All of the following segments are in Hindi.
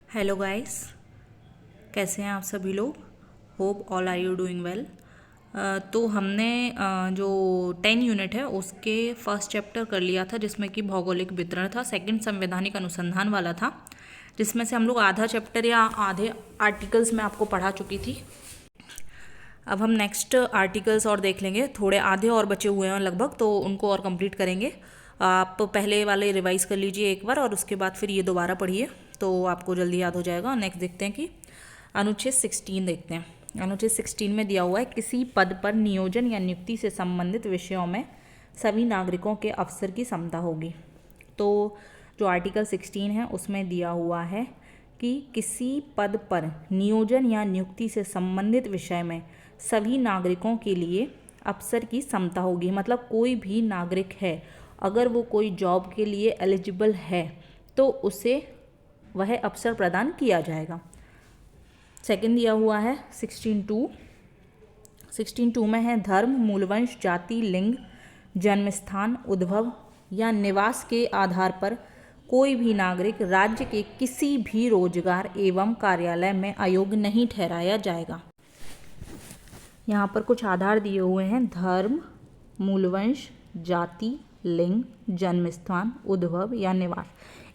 हेलो गाइस, कैसे हैं आप सभी लोग। Hope all are you doing well. तो हमने जो 10 यूनिट है उसके फर्स्ट चैप्टर कर लिया था, जिसमें कि भौगोलिक वितरण था। सेकंड संवैधानिक अनुसंधान वाला था, जिसमें से हम लोग आधा चैप्टर या आधे आर्टिकल्स में आपको पढ़ा चुकी थी। अब हम नेक्स्ट आर्टिकल्स और देख लेंगे, थोड़े आधे और बचे हुए हैं लगभग, तो उनको और कंप्लीट करेंगे। आप पहले वाले रिवाइज कर लीजिए एक बार और उसके बाद फिर ये दोबारा पढ़िए तो आपको जल्दी याद हो जाएगा। नेक्स्ट देखते हैं कि अनुच्छेद 16 देखते हैं। अनुच्छेद 16 में दिया हुआ है किसी पद पर नियोजन या नियुक्ति से संबंधित विषयों में सभी नागरिकों के अवसर की समता होगी। तो जो आर्टिकल 16 है उसमें दिया हुआ है कि किसी पद पर नियोजन या नियुक्ति से संबंधित विषय में सभी नागरिकों के लिए अवसर की समता होगी। मतलब कोई भी नागरिक है, अगर वो कोई जॉब के लिए एलिजिबल है तो उसे वह अवसर प्रदान किया जाएगा। सेकंड दिया हुआ है 16.2 में है धर्म, मूलवंश, जाति, लिंग, जन्मस्थान, उद्भव या निवास के आधार पर कोई भी नागरिक राज्य के किसी भी रोजगार एवं कार्यालय में अयोग्य नहीं ठहराया जाएगा। यहाँ पर कुछ आधार दिए हुए हैं: धर्म, मूलवंश, जाति, लिंग, जन्मस्थान, उद्भव या निवास।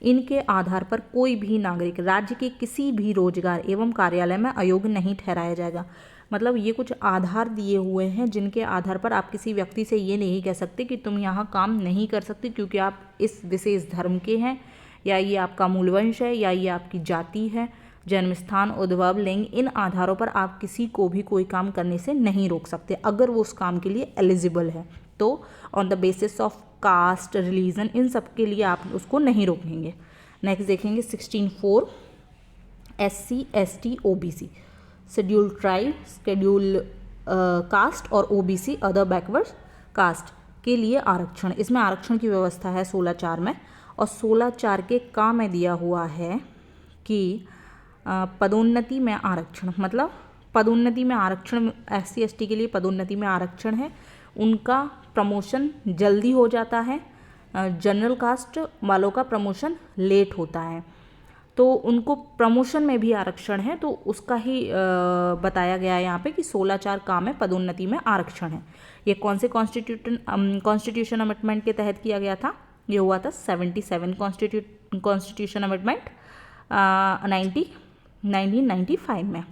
इनके आधार पर कोई भी नागरिक राज्य के किसी भी रोजगार एवं कार्यालय में अयोग्य नहीं ठहराया जाएगा। मतलब ये कुछ आधार दिए हुए हैं जिनके आधार पर आप किसी व्यक्ति से ये नहीं कह सकते कि तुम यहाँ काम नहीं कर सकते क्योंकि आप इस विशेष धर्म के हैं, या ये आपका मूलवंश है, या ये आपकी जाति है, जन्मस्थान, उद्भव, लिंग। इन आधारों पर आप किसी को भी कोई काम करने से नहीं रोक सकते अगर वो उस काम के लिए एलिजिबल है। तो on the basis of caste, religion, इन सब के लिए आप उसको नहीं रोकेंगे। नेक्स्ट देखेंगे 16.4 SC, ST, OBC, scheduled tribe, schedule caste और OBC अदर बैकवर्ड कास्ट के लिए आरक्षण। इसमें आरक्षण की व्यवस्था है 16.4 में, और 16.4 के का में दिया हुआ है कि पदोन्नति में आरक्षण। मतलब पदोन्नति में आरक्षण, SC, ST के लिए पदोन्नति में आरक्षण है, उनका प्रमोशन जल्दी हो जाता है। जनरल कास्ट वालों का प्रमोशन लेट होता है, तो उनको प्रमोशन में भी आरक्षण है। तो उसका ही बताया गया है यहाँ पे कि 16.4 का में पदोन्नति में आरक्षण है। ये कौन से कॉन्स्टिट्यूशन अमेंडमेंट के तहत किया गया था? ये हुआ था 77 कॉन्स्टिट्यूशन अमेंडमेंट 1995 में।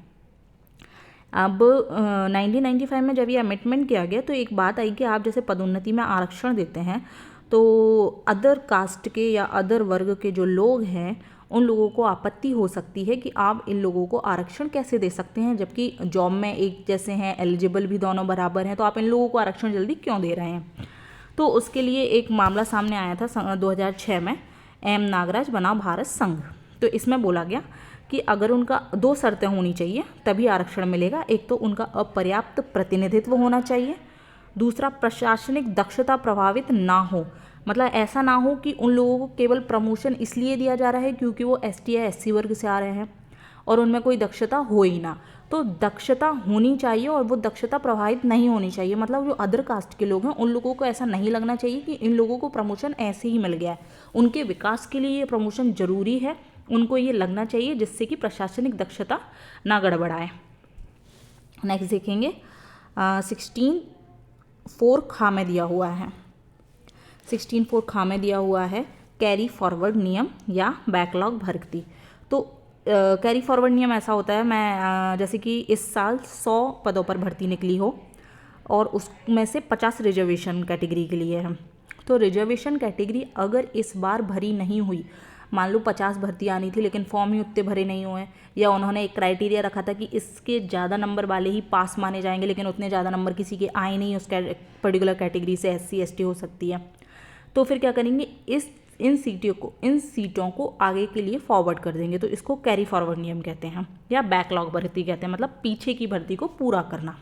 अब 1995 में जब ये अमेंडमेंट किया गया तो एक बात आई कि आप जैसे पदोन्नति में आरक्षण देते हैं तो अदर कास्ट के या अदर वर्ग के जो लोग हैं उन लोगों को आपत्ति हो सकती है कि आप इन लोगों को आरक्षण कैसे दे सकते हैं, जबकि जॉब में एक जैसे हैं, एलिजिबल भी दोनों बराबर हैं, तो आप इन लोगों को आरक्षण जल्दी क्यों दे रहे हैं। तो उसके लिए एक मामला सामने आया था 2006 में, M नागराज बनाम भारत संघ। तो इसमें बोला गया कि अगर उनका 2 शर्तें होनी चाहिए तभी आरक्षण मिलेगा। एक तो उनका अपर्याप्त प्रतिनिधित्व होना चाहिए, दूसरा प्रशासनिक दक्षता प्रभावित ना हो। मतलब ऐसा ना हो कि उन लोगों को केवल प्रमोशन इसलिए दिया जा रहा है क्योंकि वो ST या SC वर्ग से आ रहे हैं और उनमें कोई दक्षता हो ही ना। तो दक्षता होनी चाहिए और वो दक्षता प्रभावित नहीं होनी चाहिए। मतलब जो अदर कास्ट के लोग हैं उन लोगों को ऐसा नहीं लगना चाहिए कि इन लोगों को प्रमोशन ऐसे ही मिल गया है, उनके विकास के लिए ये प्रमोशन जरूरी है। उनको ये लगना चाहिए जिससे कि प्रशासनिक दक्षता ना गड़बड़ाए। नेक्स्ट देखेंगे 16.4 खा में दिया हुआ है। 16.4 खा में दिया हुआ है कैरी फॉरवर्ड नियम या बैकलॉग भर्ती। तो कैरी फॉरवर्ड नियम ऐसा होता है, मैं जैसे कि इस साल 100 पदों पर भर्ती निकली हो और उसमें से 50 रिजर्वेशन कैटेगरी के लिए है। तो रिजर्वेशन कैटेगरी अगर इस बार भरी नहीं हुई, मान लो 50 भर्ती आनी थी लेकिन फॉर्म ही उतने भरे नहीं हुए, या उन्होंने एक क्राइटेरिया रखा था कि इसके ज़्यादा नंबर वाले ही पास माने जाएंगे लेकिन उतने ज़्यादा नंबर किसी के आए नहीं, उस पर्टिकुलर कैटेगरी से SC ST हो सकती है, तो फिर क्या करेंगे, इन सीटों को आगे के लिए फॉरवर्ड कर देंगे। तो इसको कैरी फॉरवर्ड नियम कहते हैं या बैकलॉग भर्ती कहते हैं, मतलब पीछे की भर्ती को पूरा करना।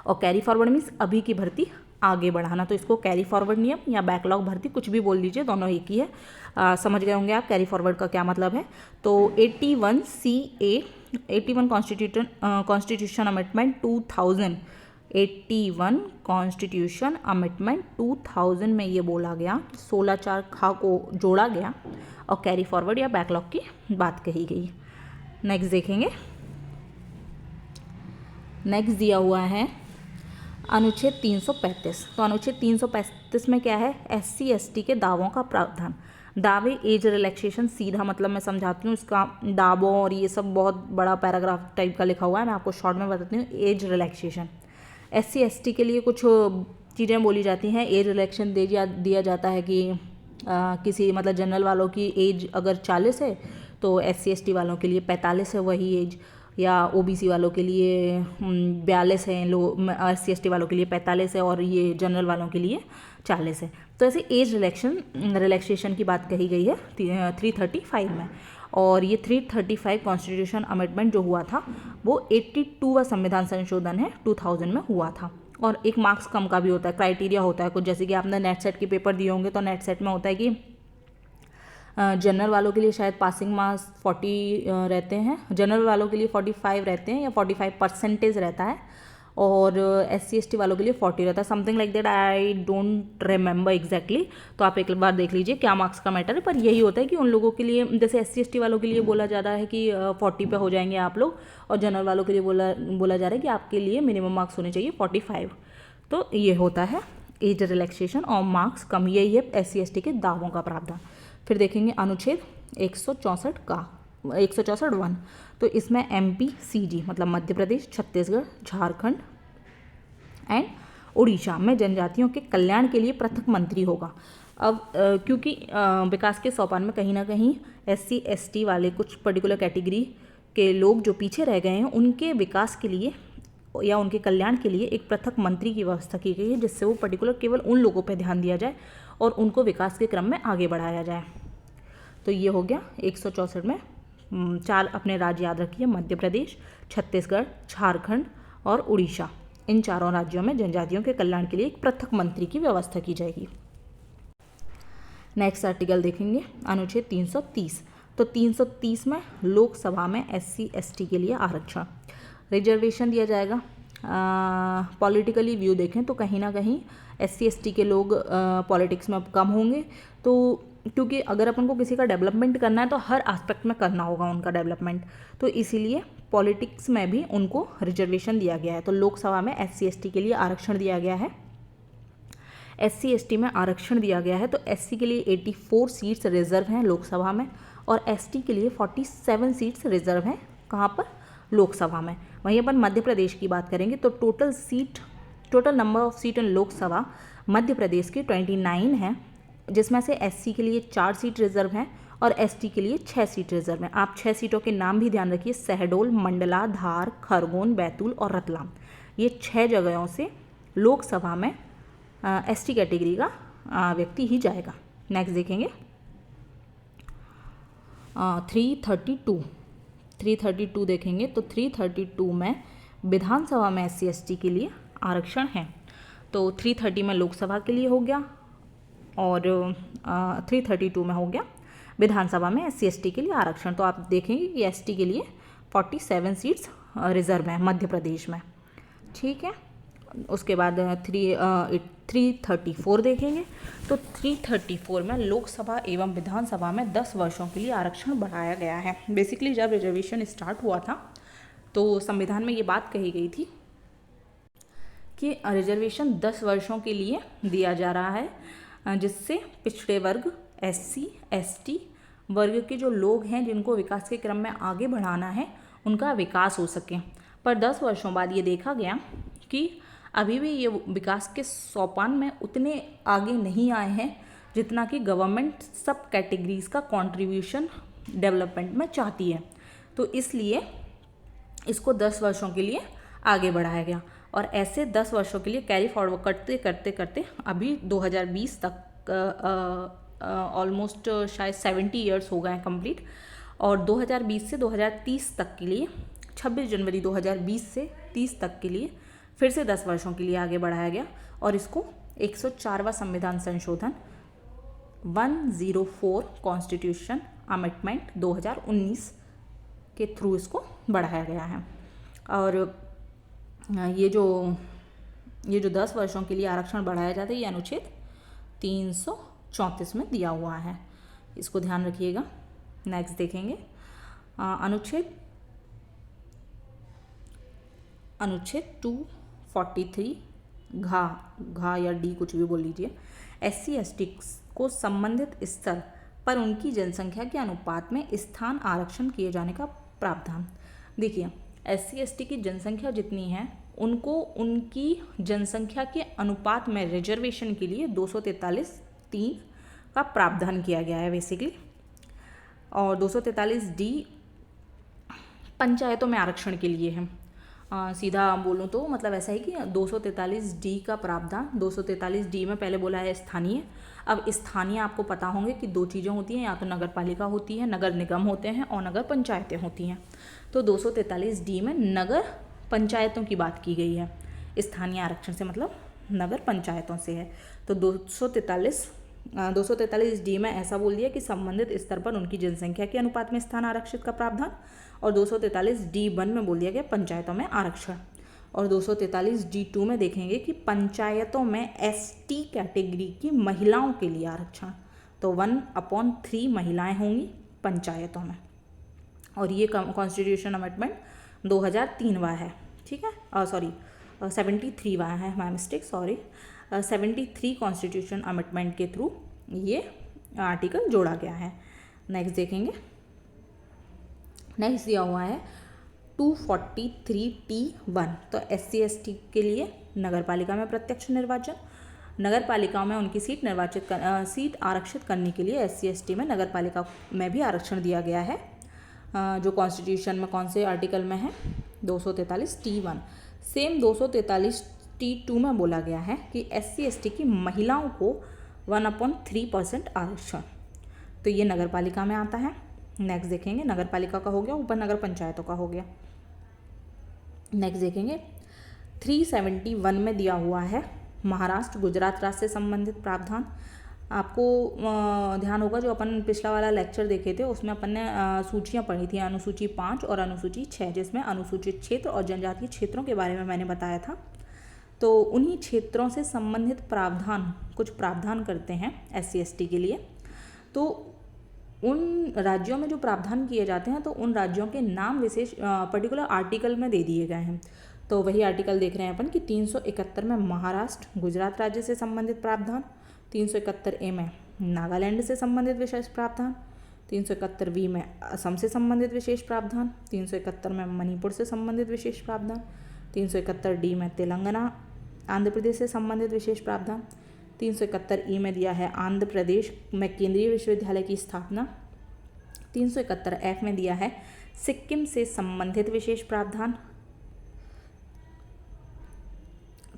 और कैरी फॉरवर्ड मीन्स अभी की भर्ती आगे बढ़ाना, तो इसको कैरी फॉरवर्ड नियम या बैकलॉग भर्ती कुछ भी बोल दीजिए, दोनों एक ही है। समझ गए होंगे आप कैरी फॉरवर्ड का क्या मतलब है। तो 81 CA 81 constitution amendment 2000 81 constitution amendment 2000 में ये बोला गया, 16(4) खा को जोड़ा गया और कैरी फॉरवर्ड या बैकलॉग की बात कही गई। नेक्स्ट देखेंगे, नेक्स्ट दिया हुआ है अनुच्छेद 335। तो अनुच्छेद 335 में क्या है, SC ST के दावों का प्रावधान। दावे एज रिलैक्सेशन, सीधा मतलब मैं समझाती हूँ इसका, दावों और ये सब बहुत बड़ा पैराग्राफ टाइप का लिखा हुआ है, मैं आपको शॉर्ट में बताती हूँ। एज रिलैक्सेशन, SC ST के लिए कुछ चीज़ें बोली जाती हैं। एज रिलैक्सेशन दिया जाता है कि किसी मतलब जनरल वालों की एज अगर 40 है तो SC ST वालों के लिए 45 है वही एज, या OBC वालों के लिए 42 है, SC ST वालों के लिए 45 है और ये जनरल वालों के लिए 40 है। तो ऐसे एज रिलैक्सेशन की बात कही गई है 335 में। और ये 335 कॉन्स्टिट्यूशन अमेंडमेंट जो हुआ था वो 82वां संविधान संशोधन है 2000 में हुआ था। और एक मार्क्स कम का भी होता है, क्राइटेरिया होता है कुछ, जैसे कि आपने नेट सेट के पेपर दिए होंगे तो नेट सेट में होता है कि जनरल वालों के लिए शायद पासिंग मार्क्स 40 रहते हैं, जनरल वालों के लिए 45 रहते हैं या 45% रहता है, और SC ST वालों के लिए 40 रहता है, something like that, I don't remember exactly. तो आप एक बार देख लीजिए क्या मार्क्स का मैटर है, पर यही होता है कि उन लोगों के लिए, जैसे SC ST वालों के लिए बोला जा रहा है कि 40 पे हो जाएंगे आप लोग, और जनरल वालों के लिए बोला जा रहा है कि आपके लिए मिनिमम मार्क्स होने चाहिए 45। तो ये होता है एज रिलैक्सेशन और मार्क्स कम, यही है SC ST के दावों का प्रावधान। फिर देखेंगे अनुच्छेद 164(1) तो इसमें MP CG मतलब मध्य प्रदेश, छत्तीसगढ़, झारखंड एंड उड़ीसा में जनजातियों के कल्याण के लिए पृथक मंत्री होगा। अब क्योंकि विकास के सोपान में कहीं ना कहीं SC ST वाले कुछ पर्टिकुलर कैटेगरी के लोग जो पीछे रह गए हैं उनके विकास के लिए या उनके कल्याण के लिए एक पृथक मंत्री की व्यवस्था की गई है, जिससे वो पर्टिकुलर केवल उन लोगों पर ध्यान दिया जाए और उनको विकास के क्रम में आगे बढ़ाया जाए। तो ये हो गया 164 में। 4 अपने राज्य याद रखिए, मध्य प्रदेश, छत्तीसगढ़, झारखंड और उड़ीसा। इन चारों राज्यों में जनजातियों के कल्याण के लिए एक पृथक मंत्री की व्यवस्था की जाएगी। नेक्स्ट आर्टिकल देखेंगे अनुच्छेद 330। तो 330 में लोकसभा में SC ST के लिए आरक्षण, रिजर्वेशन दिया जाएगा। पॉलिटिकली व्यू देखें तो कहीं ना कहीं SC ST के लोग पॉलिटिक्स में अब कम होंगे, तो क्योंकि अगर अपन को किसी का डेवलपमेंट करना है तो हर एस्पेक्ट में करना होगा उनका डेवलपमेंट, तो इसीलिए पॉलिटिक्स में भी उनको रिजर्वेशन दिया गया है। तो लोकसभा में SC ST के लिए आरक्षण दिया गया है। SC ST में आरक्षण दिया गया है तो SC के लिए 84 सीट्स रिजर्व हैं लोकसभा में, और ST के लिए 47 सीट्स रिजर्व हैं। कहाँ पर? लोकसभा में। वहीं अपन मध्य प्रदेश की बात करेंगे तो टोटल नंबर ऑफ सीट इन लोकसभा मध्य प्रदेश की 29 है, जिसमें से SC के लिए 4 सीट रिजर्व हैं और ST के लिए 6 सीट रिजर्व हैं। आप 6 सीटों के नाम भी ध्यान रखिए, शहडोल, मंडला, धार, खरगोन, बैतूल और रतलाम। ये 6 जगहों से लोकसभा में ST कैटेगरी का व्यक्ति ही जाएगा। नेक्स्ट देखेंगे 332 देखेंगे तो 332 में विधानसभा में SC ST के लिए आरक्षण है। तो 330 में लोकसभा के लिए हो गया और 332 में हो गया विधानसभा में SC ST के लिए आरक्षण। तो आप देखेंगे कि ST के लिए 47 सीट्स रिजर्व हैं मध्य प्रदेश में। ठीक है, उसके बाद 334 देखेंगे तो 334 में लोकसभा एवं विधानसभा में 10 वर्षों के लिए आरक्षण बढ़ाया गया है। बेसिकली जब रिजर्वेशन स्टार्ट हुआ था तो संविधान में ये बात कही गई थी कि रिजर्वेशन 10 वर्षों के लिए दिया जा रहा है, जिससे पिछड़े वर्ग SC ST वर्ग के जो लोग हैं जिनको विकास के क्रम में आगे बढ़ाना है उनका विकास हो सके। पर 10 वर्षों बाद ये देखा गया कि अभी भी ये विकास के सोपान में उतने आगे नहीं आए हैं जितना कि गवर्नमेंट सब कैटेगरीज का कंट्रीब्यूशन डेवलपमेंट में चाहती है। तो इसलिए इसको 10 वर्षों के लिए आगे बढ़ाया गया और ऐसे 10 वर्षों के लिए कैरी फॉरवर्ड करते अभी 2020 तक ऑलमोस्ट शायद 70 ईयर्स हो गए हैं कंप्लीट, और 2020 से 2030 तक के लिए 26 जनवरी 2020 से 30 तक के लिए फिर से 10 वर्षों के लिए आगे बढ़ाया गया और इसको 104वां संविधान संशोधन 104 कॉन्स्टिट्यूशन अमेंडमेंट 2019 के थ्रू इसको बढ़ाया गया है। और ये जो ये जो 10 वर्षों के लिए आरक्षण बढ़ाया जाता है ये अनुच्छेद 334 में दिया हुआ है, इसको ध्यान रखिएगा। नेक्स्ट देखेंगे अनुच्छेद 243 घा या डी कुछ भी बोल लीजिए। SC/ST को संबंधित स्तर पर उनकी जनसंख्या के अनुपात में स्थान आरक्षण किए जाने का प्रावधान। देखिए SC/ST की जनसंख्या जितनी है उनको उनकी जनसंख्या के अनुपात में रिजर्वेशन के लिए 243(3) का प्रावधान किया गया है बेसिकली। और 243D पंचायतों में आरक्षण के लिए है। सीधा बोलूँ तो मतलब ऐसा है कि 243D का प्रावधान, 243D में पहले बोला है स्थानीय। अब स्थानीय आपको पता होंगे कि दो चीज़ें होती हैं, या तो नगर पालिका होती है, नगर निगम होते हैं, और नगर पंचायतें होती हैं। तो 243D में नगर पंचायतों की बात की गई है, स्थानीय आरक्षण से मतलब नगर पंचायतों से है। तो 243D में ऐसा बोल दिया कि संबंधित स्तर पर उनकी जनसंख्या के अनुपात में स्थान आरक्षित का प्रावधान, और 243D1 में बोल दिया गया पंचायतों में आरक्षण। और 243D2 में देखेंगे कि पंचायतों में ST कैटेगरी की महिलाओं के लिए आरक्षण, तो 1/3 महिलाएं होंगी पंचायतों में। और ये कॉन्स्टिट्यूशन अमेंडमेंट 2003वां है, ठीक है, 73वां है, माय मिस्टेक, 73 कॉन्स्टिट्यूशन अमेंडमेंट के थ्रू ये आर्टिकल जोड़ा गया है। नेक्स्ट देखेंगे, नेक्स्ट दिया हुआ है 243T1। तो SC/ST के लिए नगर पालिका में प्रत्यक्ष निर्वाचन, नगर पालिकाओं में उनकी सीट आरक्षित करने के लिए SC/ST में नगर पालिका में भी आरक्षण दिया गया है। जो कॉन्स्टिट्यूशन में कौन से आर्टिकल में है, 243T1। सेम 243T2 में बोला गया है कि SC/ST की महिलाओं को 1/3% आरक्षण, तो ये नगर पालिका में आता है। नेक्स्ट देखेंगे, नगर पालिका का हो गया, ऊपर नगर पंचायतों का हो गया। नेक्स्ट देखेंगे 371 में दिया हुआ है महाराष्ट्र गुजरात राज्य से संबंधित प्रावधान। आपको ध्यान होगा जो अपन पिछला वाला लेक्चर देखे थे उसमें अपन ने सूचियाँ पढ़ी थी, अनुसूची 5 और अनुसूची 6, जिसमें अनुसूचित क्षेत्र और जनजातीय क्षेत्रों के बारे में मैंने बताया था। तो उन्हीं क्षेत्रों से संबंधित प्रावधान, कुछ प्रावधान करते हैं SC/ST के लिए। तो उन राज्यों में जो प्रावधान किए जाते हैं तो उन राज्यों के नाम विशेष पर्टिकुलर आर्टिकल में दे दिए गए हैं। तो वही आर्टिकल देख रहे हैं अपन कि 371 में महाराष्ट्र गुजरात राज्य से संबंधित प्रावधान, 371A में नागालैंड से संबंधित विशेष प्रावधान, 371B में असम से संबंधित विशेष प्रावधान, 371 में मणिपुर से संबंधित विशेष प्रावधान, 371D में तेलंगाना आंध्र प्रदेश से संबंधित विशेष प्रावधान, 371E में दिया है आंध्र प्रदेश में केंद्रीय विश्वविद्यालय की स्थापना, 371F में दिया है सिक्किम से संबंधित विशेष प्रावधान,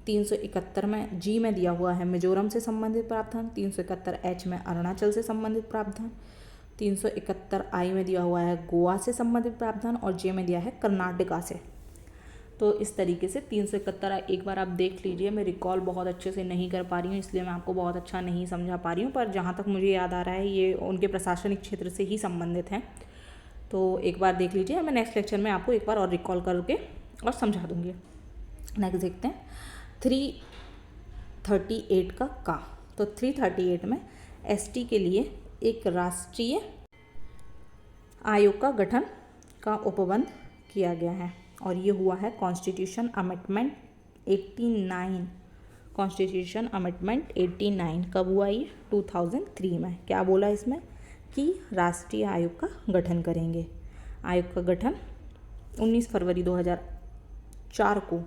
371 में G में दिया हुआ है मिजोरम से संबंधित प्रावधान, 371H में अरुणाचल से संबंधित प्रावधान, 371I में दिया हुआ है गोवा से संबंधित प्रावधान, और J में दिया है कर्नाटका से। तो इस तरीके से 371 एक बार आप देख लीजिए। मैं रिकॉल बहुत अच्छे से नहीं कर पा रही हूँ, इसलिए मैं आपको बहुत अच्छा नहीं समझा पा रही हूँ, पर जहाँ तक मुझे याद आ रहा है ये उनके प्रशासनिक क्षेत्र से ही संबंधित हैं। तो एक बार देख लीजिए, मैं नेक्स्ट लेक्चर में आपको एक बार और रिकॉल करके और समझा दूँगी। नेक्स्ट देखते हैं 338 का। तो 338 में ST के लिए एक राष्ट्रीय आयोग का गठन का उपबंध किया गया है, और ये हुआ है कॉन्स्टिट्यूशन अमेंडमेंट 89। कॉन्स्टिट्यूशन अमेंडमेंट 89 कब हुआ ये? 2003 में। क्या बोला इसमें कि राष्ट्रीय आयोग का गठन करेंगे। आयोग का गठन 19 फरवरी 2004 को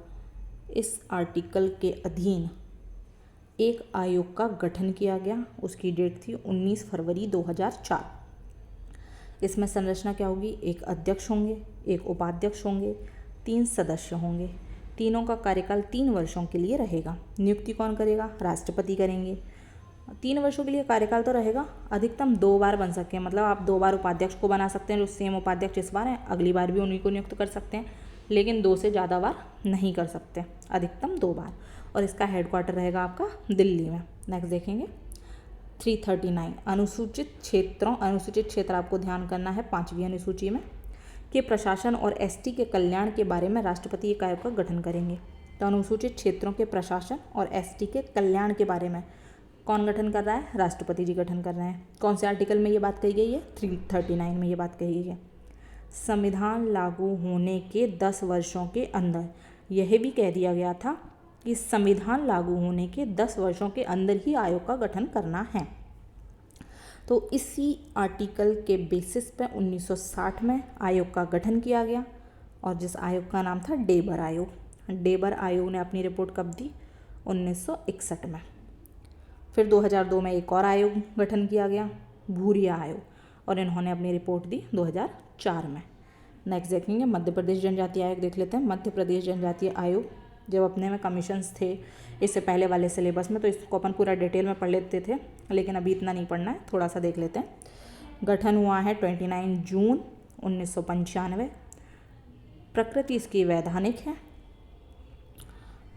इस आर्टिकल के अधीन एक आयोग का गठन किया गया। उसकी डेट थी 19 फरवरी 2004। इसमें संरचना क्या होगी? एक अध्यक्ष होंगे, एक उपाध्यक्ष होंगे, 3 सदस्य होंगे। तीनों का कार्यकाल 3 वर्षों के लिए रहेगा। नियुक्ति कौन करेगा? राष्ट्रपति करेंगे। 3 वर्षों के लिए कार्यकाल तो रहेगा, अधिकतम 2 बार बन सकते हैं। मतलब आप 2 बार उपाध्यक्ष को बना सकते हैं, जो सेम उपाध्यक्ष इस बार हैं, अगली बार भी उन्हीं को नियुक्त कर सकते हैं, लेकिन 2 से ज़्यादा बार नहीं कर सकते, अधिकतम 2 बार। और इसका हेडक्वार्टर रहेगा आपका दिल्ली में। नेक्स्ट देखेंगे 339 अनुसूचित क्षेत्रों। अनुसूचित क्षेत्र आपको ध्यान करना है 5वीं अनुसूची में, के प्रशासन और ST के कल्याण के बारे में राष्ट्रपति एक आयोग का गठन करेंगे। तो अनुसूचित क्षेत्रों के प्रशासन और एसटी के कल्याण के बारे में कौन गठन कर रहा है? राष्ट्रपति जी गठन कर रहे हैं। कौन से आर्टिकल में ये बात कही गई है? 339 में ये बात कही गई है। संविधान लागू होने के 10 वर्षों के अंदर यह भी कह दिया गया था कि संविधान लागू होने के 10 वर्षों के अंदर ही आयोग का गठन करना है। तो इसी आर्टिकल के बेसिस पे 1960 में आयोग का गठन किया गया और जिस आयोग का नाम था डेबर आयोग। डेबर आयोग ने अपनी रिपोर्ट कब दी? 1961 में। फिर 2002 में एक और आयोग गठन किया गया, भूरिया आयोग, और इन्होंने अपनी रिपोर्ट दी 2004 में। नेक्स्ट देखेंगे मध्य प्रदेश जनजातीय आयोग, देख लेते हैं। मध्य प्रदेश जनजातीय आयोग जब अपने में कमीशंस थे इससे पहले वाले सिलेबस में, तो इसको अपन पूरा डिटेल में पढ़ लेते थे, लेकिन अभी इतना नहीं पढ़ना है, थोड़ा सा देख लेते हैं। गठन हुआ है 29 जून 1995। प्रकृति इसकी वैधानिक है।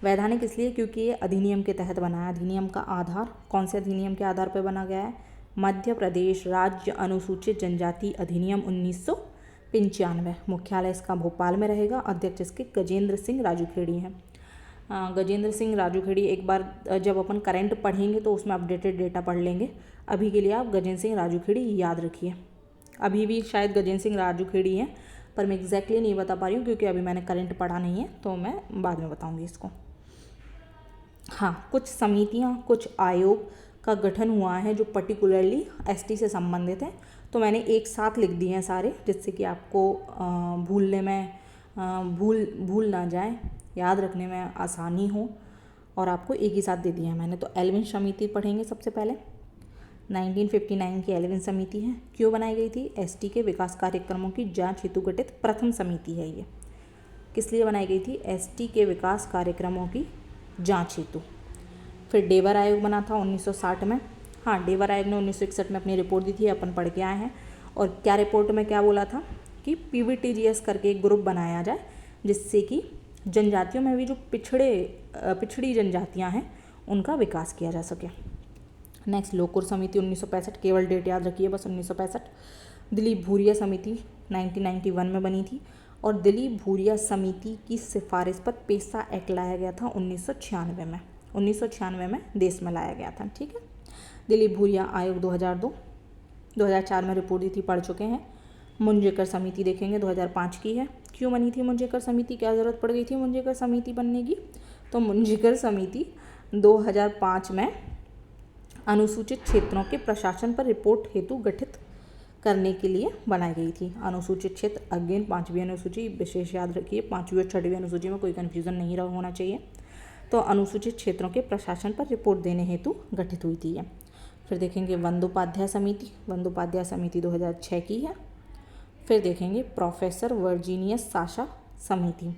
वैधानिक इसलिए क्योंकि ये अधिनियम के तहत बना है। अधिनियम का आधार कौन से अधिनियम के आधार पर बना गया है? मध्य प्रदेश राज्य अनुसूचित जनजाति अधिनियम 1995। मुख्यालय इसका भोपाल में रहेगा। अध्यक्ष इसके गजेंद्र सिंह राजूखेड़ी हैं। गजेंद्र सिंह राजूखेड़ी एक बार जब अपन करंट पढ़ेंगे तो उसमें अपडेटेड डेटा पढ़ लेंगे। अभी के लिए आप गजेंद्र सिंह राजूखेड़ी याद रखिए। अभी भी शायद गजेंद्र सिंह राजूखेड़ी हैं, पर मैं एग्जैक्टली नहीं बता पा रही हूँ क्योंकि अभी मैंने करंट पढ़ा नहीं है, तो मैं बाद में बताऊँगी इसको। हाँ, कुछ समितियाँ, कुछ आयोग का गठन हुआ है जो पर्टिकुलरली एसटी से संबंधित हैं, तो मैंने एक साथ लिख दिए हैं सारे, जिससे कि आपको भूलने में भूल ना जाए, याद रखने में आसानी हो, और आपको एक ही साथ दे दिए हैं मैंने। तो एल्विन समिति पढ़ेंगे सबसे पहले। 1959 की एल्विन समिति है। क्यों बनाई गई थी? एसटी के विकास कार्यक्रमों की जांच हेतु गठित प्रथम समिति है ये। किस लिए बनाई गई थी? एसटी के विकास कार्यक्रमों की जांच हेतु। फिर डेबर आयोग बना था 1960 में। हाँ, डेबर आयोग ने 1961 में अपनी रिपोर्ट दी थी, अपन पढ़ के आए हैं। और क्या रिपोर्ट में क्या बोला था कि पीवीटीजीएस करके एक ग्रुप बनाया जाए, जिससे कि जनजातियों में भी जो पिछड़ी जनजातियां हैं उनका विकास किया जा सके। नेक्स्ट लोकुर समिति 1965, केवल डेट याद रखिए बस 1965। दिलीप भूरिया समिति 1991 में बनी थी, और दिलीप भूरिया समिति की सिफारिश पर पेशा एक्ट लाया गया था 1996 में। 1996 में देश में लाया गया था, ठीक है। दिलीप भूरिया आयोग 2004 में रिपोर्ट दी थी, पढ़ चुके हैं। मुंजेकर समिति देखेंगे 2005 की है। क्यों बनी थी मुंजेकर समिति? क्या ज़रूरत पड़ गई थी मुंजेकर समिति बनने की? तो मुंजेकर समिति 2005 में अनुसूचित क्षेत्रों के प्रशासन पर रिपोर्ट हेतु गठित करने के लिए बनाई गई थी। अनुसूचित क्षेत्र अगेन 5वीं अनुसूची, विशेष याद रखिए 5वीं और 6वीं अनुसूची में कोई कन्फ्यूज़न नहीं होना चाहिए। तो अनुसूचित क्षेत्रों के प्रशासन पर रिपोर्ट देने हेतु गठित हुई थी ये। फिर देखेंगे बंदोपाध्याय समिति। बंदोपाध्याय समिति 2006 की है। फिर देखेंगे प्रोफेसर वर्जीनियस साशा समिति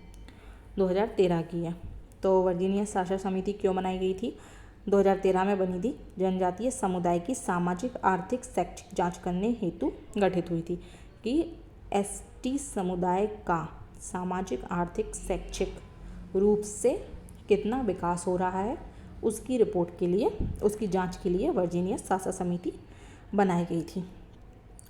2013 की है। तो वर्जीनियस साशा समिति क्यों बनाई गई थी? 2013 में बनी थी। जनजातीय समुदाय की सामाजिक आर्थिक शैक्षिक जांच करने हेतु गठित हुई थी कि एसटी समुदाय का सामाजिक आर्थिक शैक्षिक रूप से कितना विकास हो रहा है, उसकी रिपोर्ट के लिए, उसकी जांच के लिए वर्जीनियस साशा समिति बनाई गई थी।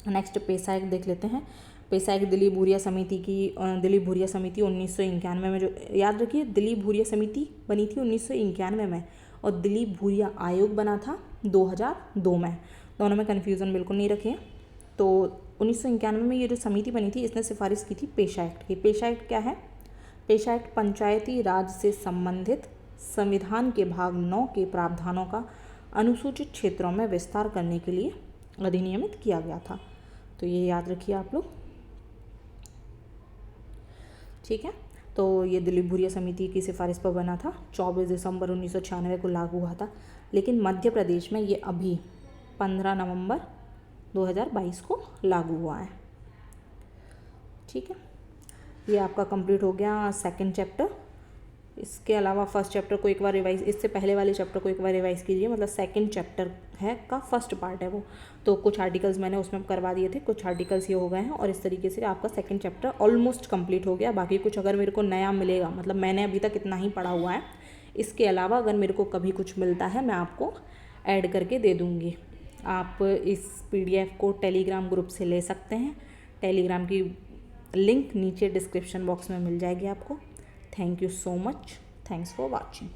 नेक्स्ट पेशा एक्ट देख लेते हैं। पेशा एक्ट दिलीप भूरिया समिति की, दिलीप भूरिया समिति 1991 में, जो याद रखिए दिलीप भूरिया समिति बनी थी 1991 में, और दिलीप भूरिया आयोग बना था 2002 में। दोनों में कन्फ्यूज़न बिल्कुल नहीं रखें। तो 1991 में ये जो समिति बनी थी, इसने सिफारिश की थी पेशा एक्ट की। पेशा एक्ट क्या है? पेशा एक्ट पंचायती राज से संबंधित संविधान के भाग 9 के प्रावधानों का अनुसूचित क्षेत्रों में विस्तार करने के लिए अधिनियमित किया गया था। तो ये याद रखिए आप लोग, ठीक है। तो ये दिलीप भूरिया समिति की सिफारिश पर बना था। 24 दिसंबर 1996 को लागू हुआ था, लेकिन मध्य प्रदेश में ये अभी 15 नवंबर 2022 को लागू हुआ है, ठीक है। ये आपका कंप्लीट हो गया सेकंड चैप्टर। इसके अलावा फर्स्ट चैप्टर को एक बार रिवाइज, इससे पहले वाले चैप्टर को एक बार रिवाइज कीजिए, मतलब सेकंड चैप्टर है का फर्स्ट पार्ट है वो। तो कुछ आर्टिकल्स मैंने उसमें करवा दिए थे, कुछ आर्टिकल्स ये हो गए हैं, और इस तरीके से आपका सेकंड चैप्टर ऑलमोस्ट कंप्लीट हो गया। बाकी कुछ अगर मेरे को नया मिलेगा, मतलब मैंने अभी तक इतना ही पढ़ा हुआ है, इसके अलावा अगर मेरे को कभी कुछ मिलता है मैं आपको ऐड करके दे दूँगी। आप इस PDF को टेलीग्राम ग्रुप से ले सकते हैं। टेलीग्राम की लिंक नीचे डिस्क्रिप्शन बॉक्स में मिल जाएगी आपको। Thank you so much. Thanks for watching.